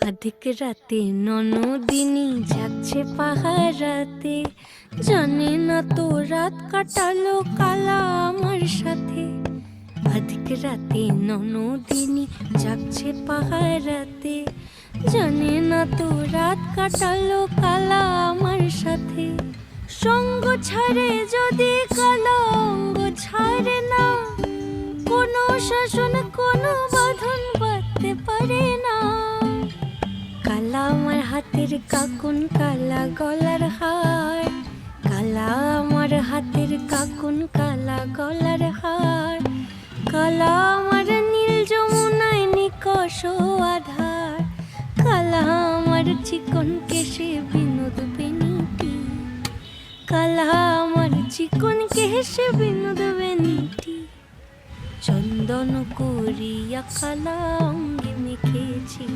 আধিক রাতে ননদিনী যাচ্ছে পাহারাতে, জানে না তো রাত কাটালো কালা আমার সাথে। আধিক রাতে ননদিনী যাচ্ছে পাহারাতে, জানে না তো রাত কাটালো কালা আমার সাথে। সঙ্গ ছাড়ে যদি কালা অঙ্গ ছাড়ে না, কোনো শাসন কোনো বাঁধন বাঁধতে পারে না। কালা আমার হাতের কাকুন কালা গলার হার, কালা আমার হাতের কাকুন কালা গলার হার। কালা আমার নীল যমুনায় নিকষ আধার, কালা আমার চিকন কেশে বিনোদ বেনিটি। কালা আমার চিকন কেশে বিনোদ বেনিটি। চন্দন করিয়া কালা অঙ্গে মেখেছি।